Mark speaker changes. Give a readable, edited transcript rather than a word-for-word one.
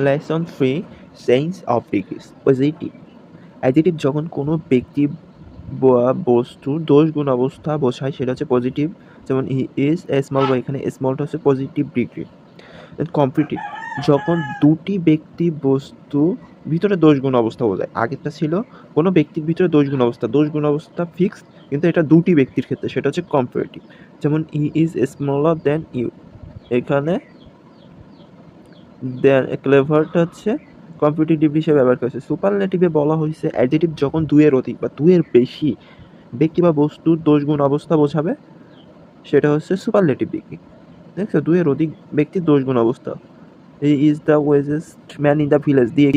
Speaker 1: Lesson 3 change of degrees positive adjective যখন কোনো ব্যক্তি বা বস্তুর দোষ গুণ অবস্থা বোঝায় সেটা হচ্ছে পজিটিভ, যেমন হি ইজ এ স্মল বয়, এখানে স্মলটা হচ্ছে পজিটিভ ডিগ্রি। কম্পিটিভ যখন দুটি ব্যক্তি বস্তু ভিতরে দোষ গুণ অবস্থা বোঝায়, আগেরটা ছিল কোনো ব্যক্তির ভিতরে দোষ গুণ অবস্থা ফিক্সড, কিন্তু এটা দুটি ব্যক্তির ক্ষেত্রে, সেটা হচ্ছে কম্পারেটিভ, যেমন he is smaller than you, এখানে দেন ক্লেভারটা হচ্ছে কম্পিটিটিভ হিসেবে ব্যবহার করেছে। সুপারলেটিভে বলা হয়েছে অ্যাডজেক্টিভ যখন দুইয়ের অধিক বা দুইয়ের বেশি ব্যক্তি বা বস্তুর দোষ গুণ অবস্থা বোঝাবে সেটা হচ্ছে সুপারলেটিভ ডিগ্রি। দেখছো, দুইয়ের অধিক ব্যক্তির দোষ গুণ অবস্থা। He is the wisest man in the village দিয়ে